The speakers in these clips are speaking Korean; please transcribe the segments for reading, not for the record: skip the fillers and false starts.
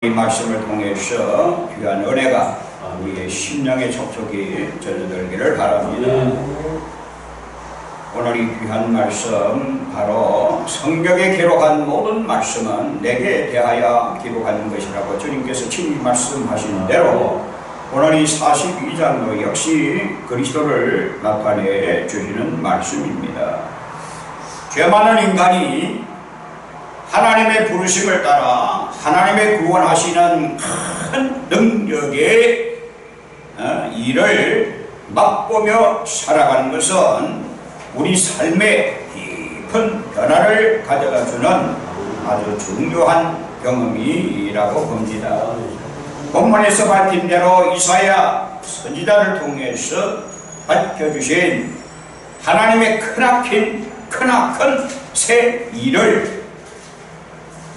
이 말씀을 통해서 귀한 은혜가 우리의 심령에 촉촉히 젖어들기를 바랍니다. 오늘 이 귀한 말씀, 바로 성경에 기록한 모든 말씀은 내게 대하여 기록하는 것이라고 주님께서 친히 말씀하신 대로 오늘 이 42장도 역시 그리스도를 나타내 주시는 말씀입니다. 죄 많은 인간이 하나님의 부르심을 따라 하나님의 구원하시는 큰 능력의 일을 맛보며 살아가는 것은 우리 삶에 깊은 변화를 가져다주는 아주 중요한 경험이라고 봅니다. 본문에서 밝힌 대로 이사야 선지자를 통해서 밝혀주신 하나님의 크나큰 새 일을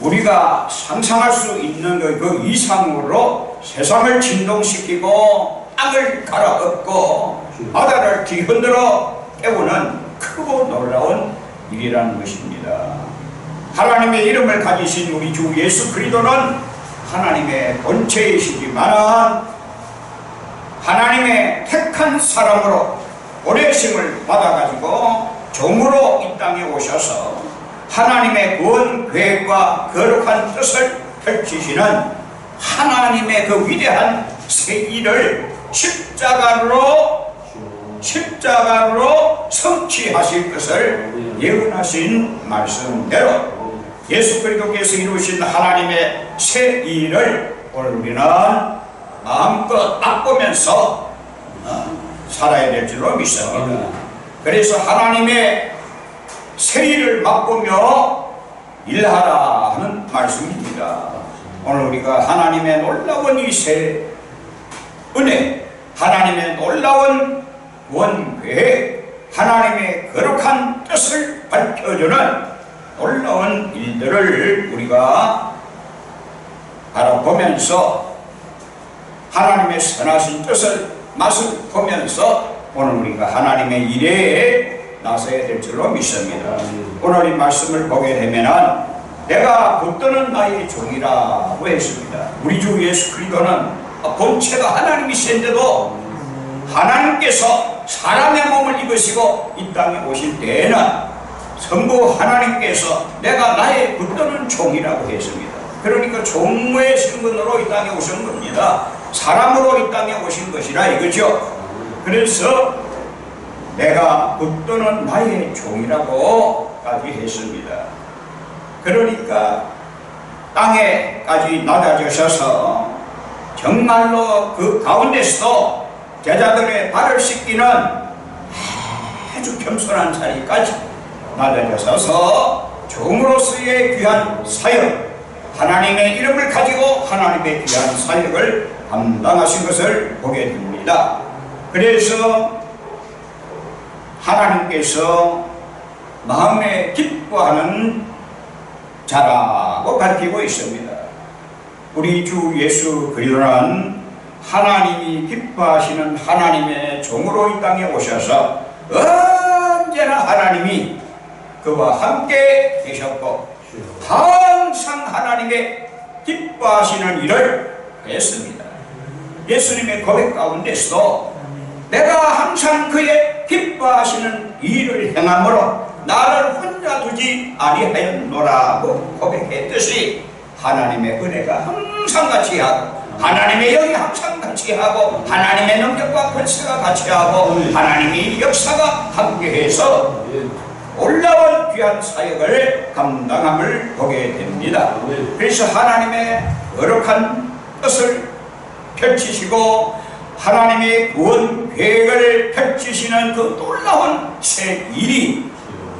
우리가 상상할 수 있는 그 이상으로 세상을 진동시키고 땅을 갈아엎고 바다를 뒤흔들어 깨우는 크고 놀라운 일이라는 것입니다. 하나님의 이름을 가지신 우리 주 예수 그리스도는 하나님의 본체이시지만 하나님의 택한 사람으로 보내심을 받아가지고 종으로 이 땅에 오셔서 하나님의 구원 계획과 거룩한 뜻을 펼치시는 하나님의 그 위대한 새 일을 십자가로 성취하실 것을 예언하신 말씀대로 예수 그리스도께서 이루신 하나님의 새 일을 오늘 우리는 마음껏 맛보면서 살아야 될 줄로 믿습니다. 그래서 하나님의 새 일을 맛보며 일하라 하는 말씀입니다. 오늘 우리가 하나님의 놀라운 이 새 은혜, 하나님의 놀라운 구원계획, 하나님의 거룩한 뜻을 밝혀주는 놀라운 일들을 우리가 바라보면서 하나님의 선하신 뜻을 맛을 보면서 오늘 우리가 하나님의 일에 나서야 될 줄로 믿습니다. 오늘 이 말씀을 보게 되면 내가 붙드는 나의 종이라고 했습니다. 우리 주 예수 그리스도는 본체가 하나님이신데도 하나님께서 사람의 몸을 입으시고 이 땅에 오실 때에는 전부 하나님께서 내가 나의 붙드는 종이라고 했습니다. 그러니까 종의身份으로 이 땅에 오신 겁니다. 사람으로 이 땅에 오신 것이라 이거죠. 그래서 내가 붙드는 나의 종이라고까지 했습니다. 그러니까 땅에까지 낮아지셔서 정말로 그 가운데서도 제자들의 발을 씻기는 아주 겸손한 자리까지 낮아져서 종으로서의 귀한 사역, 하나님의 이름을 가지고 하나님의 귀한 사역을 감당하신 것을 보게 됩니다. 그래서 하나님께서 마음에 기뻐하는 자라고 밝히고 있습니다. 우리 주 예수 그리스도는 하나님이 기뻐하시는 하나님의 종으로 이 땅에 오셔서 언제나 하나님이 그와 함께 계셨고 항상 하나님의 기뻐하시는 일을 했습니다. 예수님의 고백 가운데서도 내가 항상 그의 기뻐하시는 일을 행함으로 나를 혼자 두지 아니하였노라고 고백했듯이 하나님의 은혜가 항상 같이 하고 하나님의 영이 항상 같이 하고 하나님의 능력과 권세가 같이 하고 하나님의 역사가 함께해서 놀라운 귀한 사역을 감당함을 보게 됩니다. 그래서 하나님의 거룩한 뜻을 펼치시고 하나님의 구원 계획을 펼치시는 그 놀라운 새 일이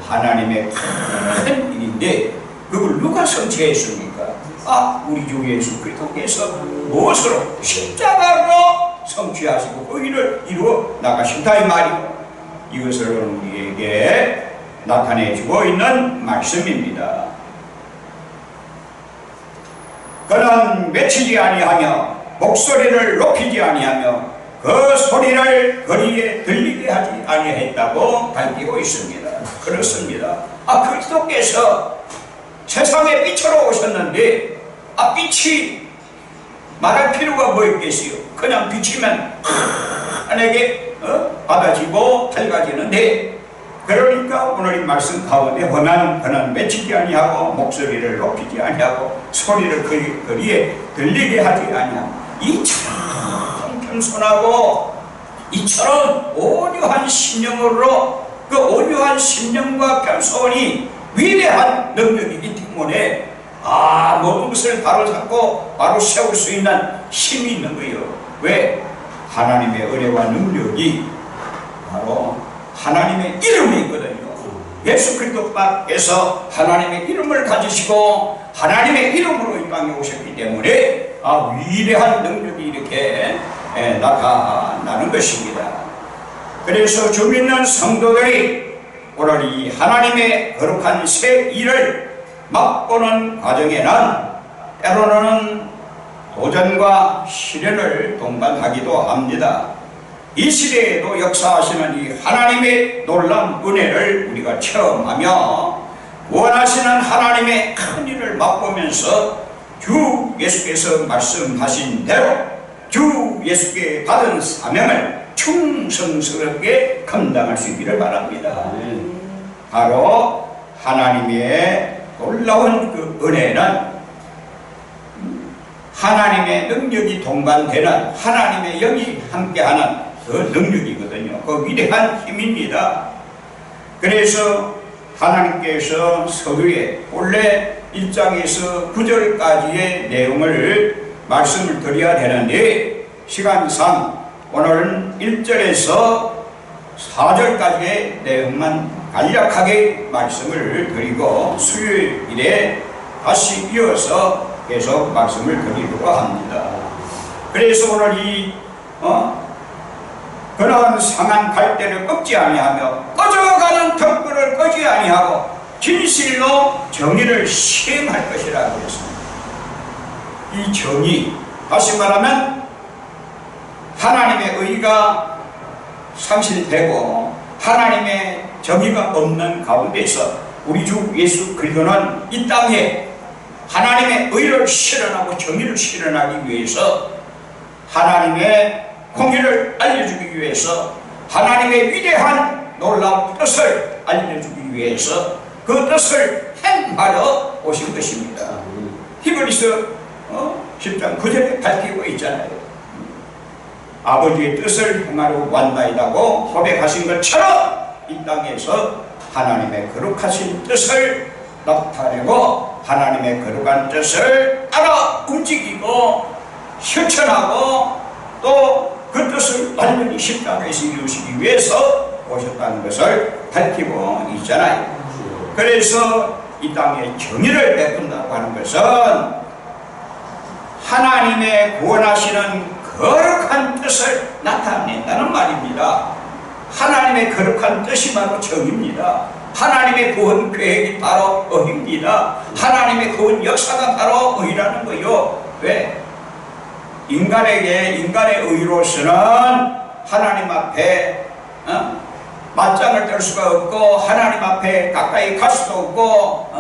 하나님의 큰 일인데 그걸 누가 성취했습니까? 우리 주 예수 그리스도께서 무엇으로? 십자가로 성취하시고 그 일을 이루어 나가신다 이 말이고 이것을 우리에게 나타내주고 있는 말씀입니다. 그는 외치지 아니하며 목소리를 높이지 아니하며 그 소리를 거리에 들리게 하지 아니했다고 밝히고 있습니다. 그렇습니다. 그리스도께서 세상에 빛으로 오셨는데 빛이 말할 필요가 뭐 있겠어요? 그냥 비치면 하늘에게 받아지고 밝아지는데, 그러니까 오늘 이 말씀 가운데 허난 맺히지 아니하고 목소리를 높이지 아니하고 소리를 거리에 들리게 하지 아니하고 이처럼 겸손하고 이처럼 온유한 심령으로, 그 온유한 심령과 겸손이 위대한 능력이기 때문에 모든 것을 바로 잡고 바로 세울 수 있는 힘이 있는 거예요. 왜? 하나님의 은혜와 능력이 바로 하나님의 이름에 있거든요. 예수 그리스도께서 하나님의 이름을 가지시고 하나님의 이름으로 이 땅에 오셨기 때문에 위대한 능력이 이렇게 나타나는 것입니다. 그래서 주 믿는 성도들이 오늘 이 하나님의 거룩한 새 일을 맛보는 과정에는 때로는 도전과 시련을 동반하기도 합니다. 이 시대에도 역사하시는 이 하나님의 놀라운 은혜를 우리가 체험하며 원하시는 하나님의 큰 일을 맛보면서 주 예수께서 말씀하신 대로 주 예수께 받은 사명을 충성스럽게 감당할 수 있기를 바랍니다. 바로 하나님의 놀라운 그 은혜는 하나님의 능력이 동반되는, 하나님의 영이 함께하는 그 능력이거든요. 그 위대한 힘입니다. 그래서 하나님께서 서두에 본래 1장에서 9절까지의 내용을 말씀을 드려야 되는데 시간상 오늘은 1절에서 4절까지의 내용만 간략하게 말씀을 드리고 수요일에 다시 이어서 계속 말씀을 드리려고 합니다. 그래서 오늘 이 그런 상한 갈대를 꺾지 아니하며 꺼져가는 덕불을 꺼지 아니하고 진실로 정의를 시행할 것이라고 했습니다. 이 정의, 다시 말하면 하나님의 의가 상실되고 하나님의 정의가 없는 가운데서 우리 주 예수 그리스도는 이 땅에 하나님의 의를 실현하고 정의를 실현하기 위해서, 하나님의 공의를 알려주기 위해서, 하나님의 위대한 놀라운 뜻을 알려주기 위해서 그 뜻을 행하러 오신 것입니다. 히브리서 10장 9절에 밝히고 있잖아요. 아버지의 뜻을 행하러 왔나이다고 고백하신 것처럼 이 땅에서 하나님의 거룩하신 뜻을 나타내고 하나님의 거룩한 뜻을 따라 움직이고 실천하고 또 그 뜻을 완전히 십자가에서 이루시기 위해서 오셨다는 것을 밝히고 있잖아요. 그래서 이 땅에 정의를 베푼다고 하는 것은 하나님의 구원하시는 거룩한 뜻을 나타낸다는 말입니다. 하나님의 거룩한 뜻이 바로 정의입니다. 하나님의 구원 계획이 바로 의입니다. 하나님의 구원 역사가 바로 의라는 거요. 왜? 인간의 의로서는 하나님 앞에 맞짱을 뜰 수가 없고 하나님 앞에 가까이 갈 수도 없고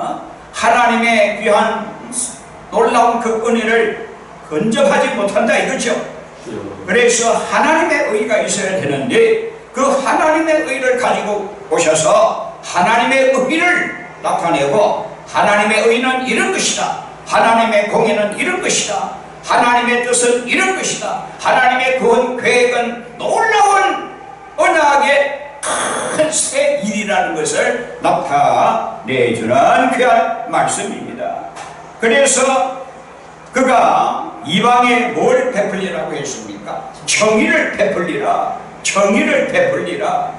하나님의 귀한 놀라운 그 은혜를 근접하지 못한다 이거죠. 그래서 하나님의 의가 있어야 되는데 그 하나님의 의를 가지고 오셔서 하나님의 의를 나타내고 하나님의 의는 이런 것이다, 하나님의 공의는 이런 것이다, 하나님의 뜻은 이런 것이다, 하나님의 구원 계획은 놀라운 언약의 큰 새 일이라는 것을 나타내주는 귀한 말씀입니다. 그래서 그가 이방에 뭘 베풀리라고 했습니까? 정의를 베풀리라. 정의를 베풀리라.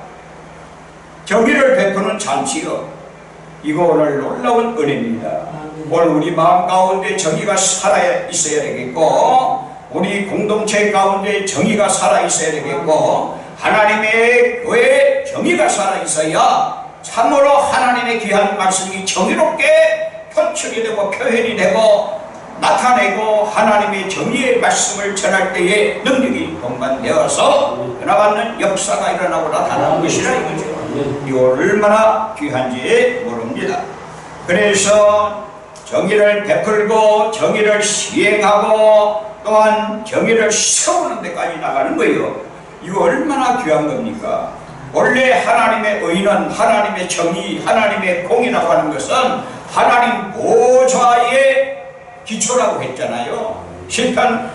정의를 베푸는 잔치요, 이거 오늘 놀라운 은혜입니다. 오늘 우리 마음 가운데 정의가 살아 있어야 되겠고, 우리 공동체 가운데 정의가 살아 있어야 되겠고, 하나님의 교회에 정의가 살아 있어야 참으로 하나님의 귀한 말씀이 정의롭게 표출이 되고 표현이 되고 나타내고 하나님의 정의의 말씀을 전할 때에 능력이 동반되어서 변화받는 역사가 일어나고 나타나는 것이라 이거죠. 이거 얼마나 귀한지 모릅니다. 그래서 정의를 베풀고 정의를 시행하고 또한 정의를 세우는 데까지 나가는 거예요. 이거 얼마나 귀한 겁니까? 원래 하나님의 의는 하나님의 정의, 하나님의 공이라고 하는 것은 하나님 보좌의 기초라고 했잖아요. 시편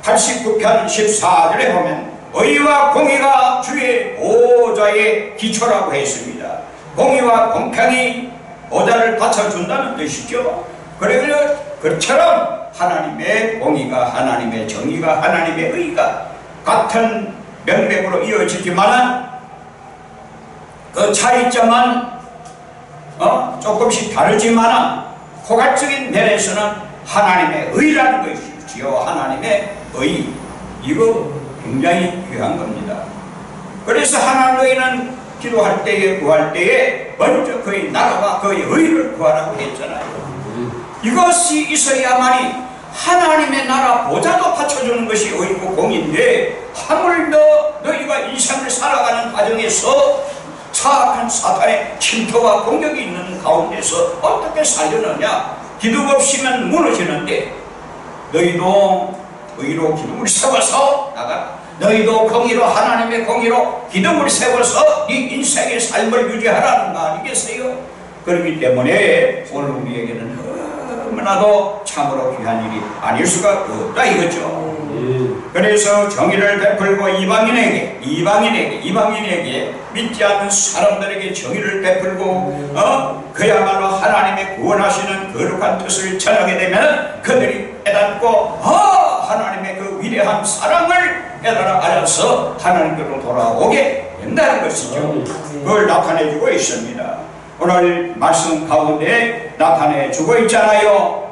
89편 14절에 보면 의와 공의가 주의 보좌의 기초라고 했습니다. 공의와 공평이 보좌를 받쳐준다는 뜻이죠. 그래서 그처럼 하나님의 공의가, 하나님의 정의가, 하나님의 의가 같은 명맥으로 이어지지만 그 차이점은 조금씩 다르지만 포괄적인 면에서는 하나님의 의라는 것이지요. 하나님의 의, 이거 굉장히 귀한 겁니다. 그래서 하나님의 의는 기도할 때에, 구할 때에 먼저 그의 나라와 그의 의를 구하라고 했잖아요. 이것이 있어야만이 하나님의 나라 보좌도 받쳐주는 것이 의고 공인데, 하물며 너희가 인생을 살아가는 과정에서 사악한 사탄의 침투와 공격이 있는 가운데서 어떻게 살려느냐? 기둥 없이면 무너지는데, 너희도 의로 기둥을 세워서 나가, 너희도 공의로, 하나님의 공의로 기둥을 세워서 네 인생의 삶을 유지하라는 거 아니겠어요? 그렇기 때문에 오늘 우리에게는 너무나도 참으로 귀한 일이 아닐 수가 없다 이거죠. 그래서 정의를 베풀고 이방인에게 믿지 않는 사람들에게 정의를 베풀고 그야말로 하나님의 구원하시는 거룩한 뜻을 전하게 되면 그들이 깨닫고 하나님의 그 위대한 사랑을 알아서 하나님께로 돌아오게 된다는 것이죠. 그걸 나타내주고 있습니다. 오늘 말씀 가운데 나타내주고 있잖아요.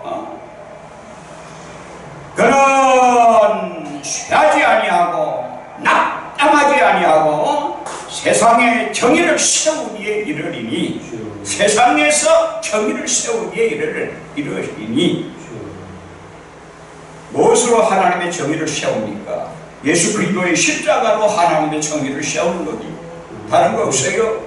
그는 쇠하지 아니하고 낙담하지 아니하고 세상에 정의를 세우기에 이르리니, 세상에서 정의를 세우기에 이르리니. 무엇으로 하나님의 정의를 세웁니까? 예수 그리스도의 십자가로 하나님의 정의를 세우는 거지, 다른 거 없어요.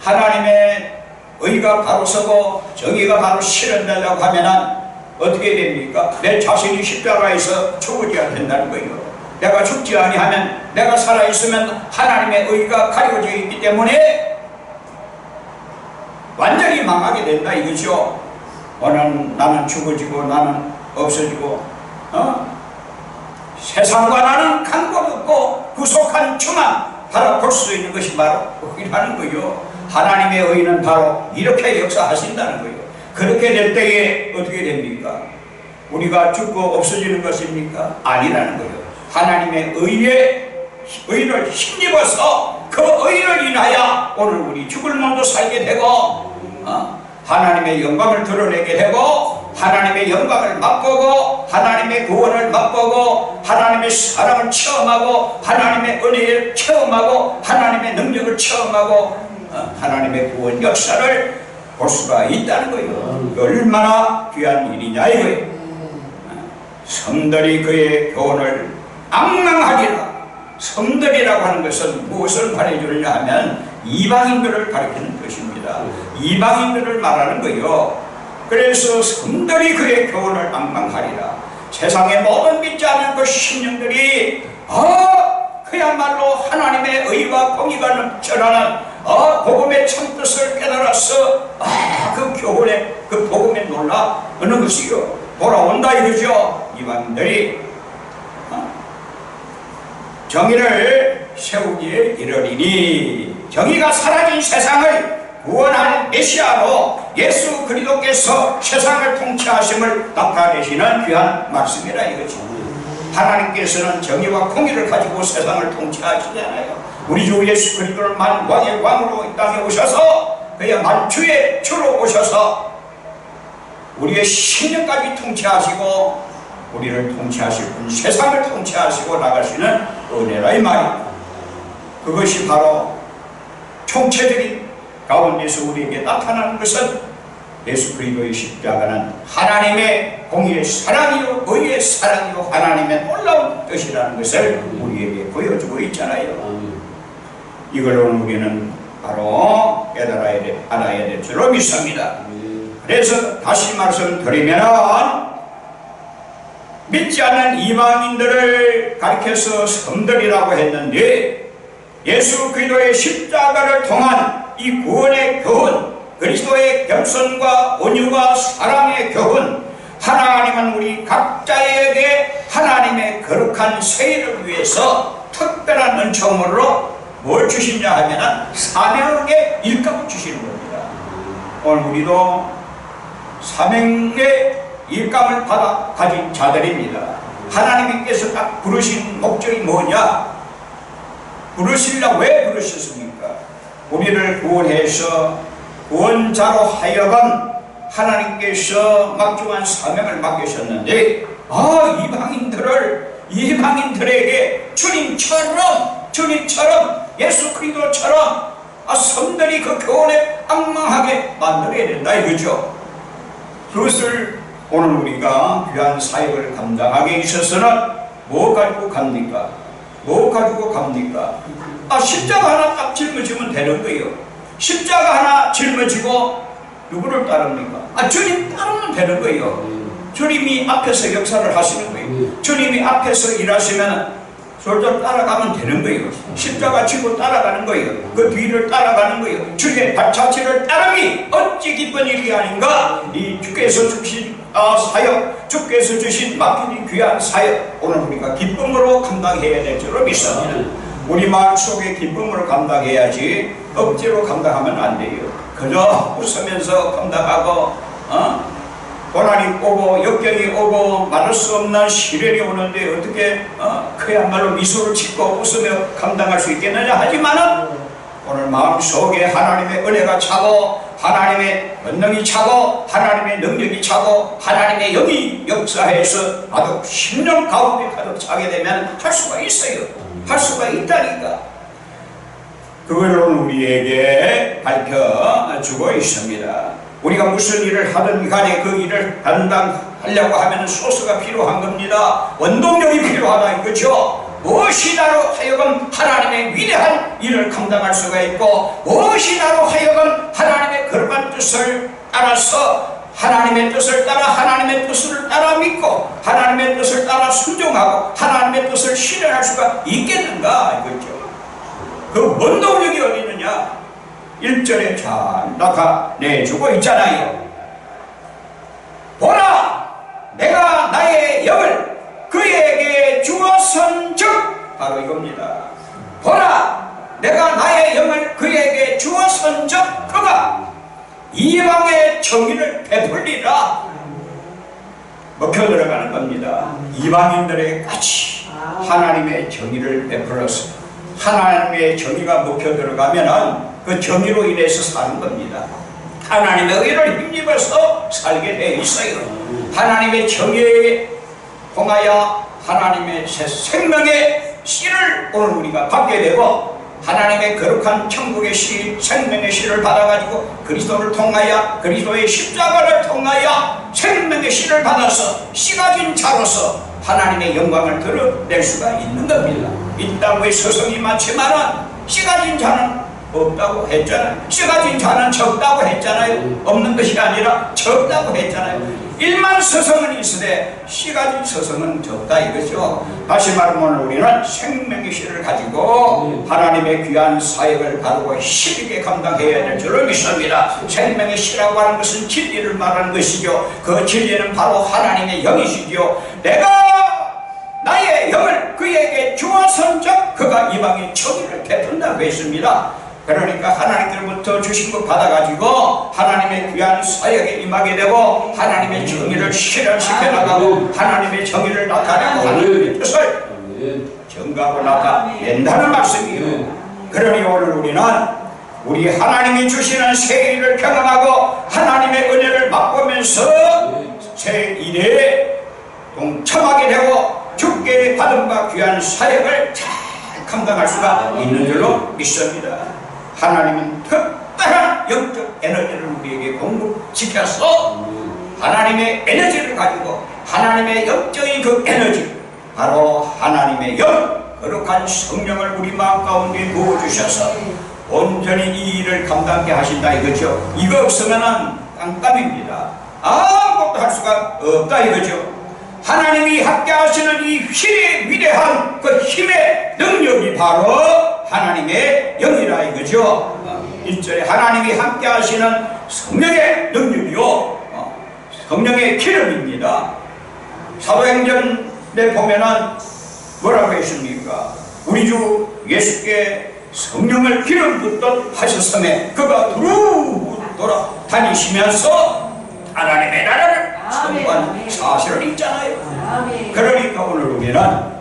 하나님의 의가 바로 서고 정의가 바로 실현되려고 하면 어떻게 됩니까? 내 자신이 십자가에서 죽어져야 된다는 거예요. 내가 죽지 아니하면, 내가 살아있으면 하나님의 의가 가려져 있기 때문에 완전히 망하게 된다 이거죠. 나는 죽어지고 나는 없어지고 세상과 나는 강권없고 구속한 주만 바라볼 수 있는 것이 바로 의라는 거예요. 하나님의 의는 바로 이렇게 역사하신다는 거예요. 그렇게 될 때에 어떻게 됩니까? 우리가 죽고 없어지는 것입니까? 아니라는 거예요. 하나님의 의를 힘입어서 그 의를 인하여 오늘 우리 죽을 몸도 살게 되고 하나님의 영광을 드러내게 되고 하나님의 영광을 맛보고 하나님의 구원을 맛보고 하나님의 사랑을 체험하고 하나님의 은혜를 체험하고 하나님의 능력을 체험하고 하나님의 구원 역사를 볼 수가 있다는 거예요. 얼마나 귀한 일이냐 이거예요. 섬들이 그의 교훈을 앙망하리라. 섬들이라고 하는 것은 무엇을 말해주느냐 하면 이방인들을 가리키는 것입니다. 이방인들을 말하는 거예요. 그래서 섬들이 그의 교훈을 앙망하리라. 세상의 모든 믿지 않는 그 신령들이 그야말로 하나님의 의와 공의가 넘쳐나는 복음의 참뜻을 깨달아서 그 교훈에, 그 복음에 놀라 어느 것이요 돌아온다 이거죠. 이방인들이 정의를 세우기에 이르리니, 정의가 사라진 세상을 구원하는 메시아로 예수 그리스도께서 세상을 통치하심을 나타내시는 귀한 말씀이라 이거죠. 하나님께서는 정의와 공의를 가지고 세상을 통치하시잖아요. 우리 주 예수 그리스도를 만왕의 왕으로 이 땅에 오셔서 그의 만주의 주로 오셔서 우리의 신령까지 통치하시고 우리를 통치하실 분, 세상을 통치하시고 나가시는 은혜라 이 말입니다. 그것이 바로 총체적인 가운데서 우리에게 나타나는 것은 예수 그리스도의 십자가는 하나님의 공의의 사랑이요 의의 사랑이요 하나님의 놀라운 뜻이라는 것을 우리에게 보여주고 있잖아요. 이걸로는 우리는 바로 알아야 될 줄로 믿습니다. 그래서 다시 말씀드리면 믿지 않는 이방인들을 가리켜서 성들이라고 했는데, 예수 그리스도의 십자가를 통한 이 구원의 교훈, 그리스도의 겸손과 온유와 사랑의 교훈, 하나님은 우리 각자에게 하나님의 거룩한 세일을 위해서 특별한 은총으로 뭘 주시냐 하면 사명의 일감을 주시는 겁니다. 오늘 우리도 사명의 일감을 받아 가진 자들입니다. 하나님께서 딱 부르신 목적이 뭐냐? 부르시려고 왜 부르셨습니까? 우리를 구원해서 구원자로 하여금 하나님께서 막중한 사명을 맡기셨는데, 이방인들에게 주님처럼 예수 그리스도처럼 성들이 그 교훈에 앙망하게 만들어야 된다 이거죠. 그것을 오늘 우리가 귀한 사역을 감당하게 있어서는 뭐 가지고 갑니까? 십자가 하나 딱 짊어지면 되는 거예요. 십자가 하나 짊어지고 누구를 따릅니까? 주님 따르면 되는 거예요. 주님이 앞에서 역사를 하시는 거예요. 주님이 앞에서 일하시면 솔직히 따라가면 되는 거예요. 십자가 지고 따라가는 거예요. 그 뒤를 따라가는 거예요. 주님의 발자취를 따르기 어찌 기쁜 일이 아닌가. 이 주께서 주신 사역, 주께서 주신 맡긴 귀한 사역, 오늘 우리가 기쁨으로 감당해야 될 줄로 믿습니다. 우리 마음속에 기쁨으로 감당해야지 억지로 감당하면 안 돼요. 그저 웃으면서 감당하고 고난이 오고 역경이 오고 말할 수 없는 시련이 오는데 어떻게 그야말로 미소를 짓고 웃으며 감당할 수 있겠느냐 하지만은 오늘 마음속에 하나님의 은혜가 차고 하나님의 권능이 차고 하나님의 능력이 차고 하나님의 영이 역사해서 아주 심령 가운데 가득 차게 되면 할 수가 있어요. 할 수가 있다니까. 그걸 오늘 우리에게 밝혀주고 있습니다. 우리가 무슨 일을 하든 간에 그 일을 감당하려고 하면 소스가 필요한 겁니다. 원동력이 필요하다 이거죠. 무엇이 나로 하여금 하나님의 위대한 일을 감당할 수가 있고, 무엇이 나로 하여금 하나님의 거룩한 뜻을 따라서 하나님의 뜻을 따라 하나님의 뜻을 따라 믿고 하나님의 뜻을 따라 순종하고 하나님의 뜻을 실현할 수가 있겠는가 이거죠. 그 원동력이 어디 있느냐? 1절에 잘 나타내주고 있잖아요. 보라, 내가 나의 영을 그에게 주었은즉, 바로 이겁니다. 보라, 내가 나의 영을 그에게 주었은즉 그가 이방의 정의를 베풀리라. 먹혀 들어가는 겁니다. 이방인들에게 같이 하나님의 정의를 베풀어서 하나님의 정의가 먹혀 들어가면은 그 정의로 인해서 사는 겁니다. 하나님의 의를 힘입어서 살게 되어 있어요. 하나님의 정의에 통하여 하나님의 새 생명의 씨를 오늘 우리가 받게 되고, 하나님의 거룩한 천국의 씨, 생명의 씨를 받아가지고 그리스도를 통하여 그리스도의 십자가를 통하여 생명의 씨를 받아서 씨 가진 자로서 하나님의 영광을 드러낼 수가 있는 겁니다. 이 땅에 서성이 많지만은 씨 가진 자는 없다고 했잖아요. 씨 가진 자는 적다고 했잖아요. 없는 것이 아니라 적다고 했잖아요. 일만 서성은 있으되 씨 가진 서성은 적다 이거죠. 다시 말하면 우리는 생명의 씨를 가지고 하나님의 귀한 사역을 바르고 힘있게 감당해야 될 줄을 믿습니다. 생명의 씨라고 하는 것은 진리를 말하는 것이죠. 그 진리는 바로 하나님의 영이시죠. 내가 나의 영을 그에게 주었은즉 그가 이방의 정의를 베푼다고 했습니다. 그러니까 하나님께로부터 주신 것 받아가지고 하나님의 귀한 사역에 임하게 되고 하나님의 정의를 실현시켜 나가고 하나님의 정의를 나타내고 하나님의 뜻을 전가하고 나타낸다는 말씀이에요. 그러니 오늘 우리는 우리 하나님이 주시는 새 일을 경험하고 하나님의 은혜를 맛보면서 새 일에 동참하게 되고 주께 받은 바 귀한 사역을 잘 감당할 수가 있는 줄로 믿습니다. 하나님은 특별한 영적 에너지를 우리에게 공급시켜서 하나님의 에너지를 가지고 하나님의 영적인 그 에너지, 바로 하나님의 영, 거룩한 성령을 우리 마음 가운데 부어주셔서 온전히 이 일을 감당하게 하신다 이거죠. 이거 없으면 깜깜입니다. 아무것도 할 수가 없다 이거죠. 하나님이 함께 하시는 이 힘의 위대한 그 힘의 능력이 바로 하나님의 영이라 이거죠. 1절에 하나님이 함께 하시는 성령의 능력이요, 성령의 기름입니다. 사도행전에 보면은 뭐라고 했습니까? 우리 주 예수께 성령을 기름 붓듯 하셨으며 그가 두루 돌아다니시면서 하나님의 나라를 선포한 사실을 읽잖아요. 그러니까 오늘 보면은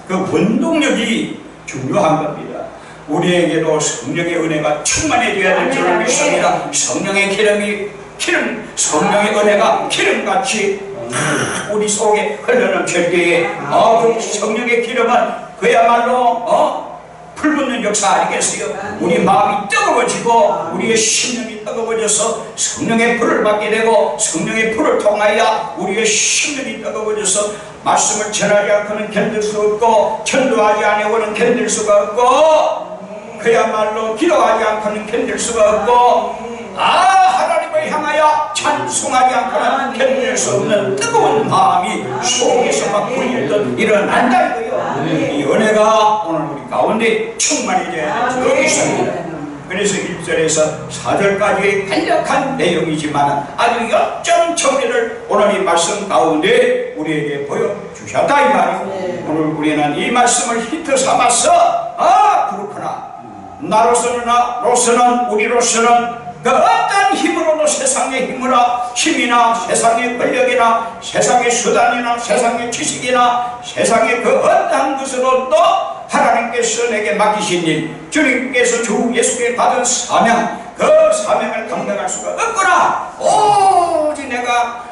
그 원동력이 중요한 겁니다. 우리에게도 성령의 은혜가 충만해져야 될 줄을 믿습니다. 성령의 기름, 성령의 은혜가 기름같이 우리 속에 흘러넘칠 때에 그 성령의 기름은 그야말로 불붙는 역사 아니겠어요? 우리 마음이 뜨거워지고 우리의 심령이 뜨거워져서 성령의 불을 받게 되고 성령의 불을 통하여 우리의 심령이 뜨거워져서 말씀을 전하지 않고는 견딜 수 없고 전도하지 않고는 견딜 수가 없고 그야말로 기도하지 않고는 견딜 수가 없고 하나님을 향하여 찬송하지 않고는 견딜 수 없는 뜨거운 마음이 속에서 막 불리듯 일어난다 이거요. 이 은혜가 오늘 우리 가운데 충만해져야 될 것입니다. 그래서 1절에서 4절까지의 간략한 내용이지만 아주 역점 정리를 오늘 이 말씀 가운데 우리에게 보여주셨다 이 말이에요. 오늘 우리는 이 말씀을 히트 삼아서 그렇구나, 나로서는 우리로서는 그 어떤 힘으로도 세상의 힘이나 세상의 권력이나 세상의 수단이나 세상의 지식이나 세상의 그 어떠한 것으로도 하나님께서 내게 맡기신 일, 주님께서 주 예수께 받은 사명, 그 사명을 감당할 수가 없구나. 오직 내가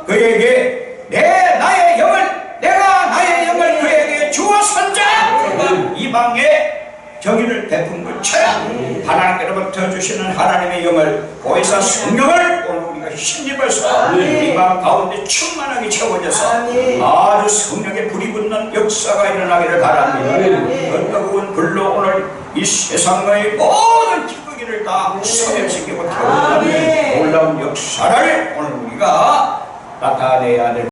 그에게 나의 영을 그에게 주어선자 이방에 정의를 베푼 것처럼 하나님께로부터 주시는 하나님의 영을 보혜사 성령을 오늘 우리가 힘입어서 이 마음 가운데 충만하게 채워져서 아주 성령의 불이 붙는 역사가 일어나기를 바랍니다. 뜨거운 불로 오늘 이 세상의 모든 기쁘기를 다 소멸시키고 태우는 놀라운 역사를 오늘 우리가 나타내야 될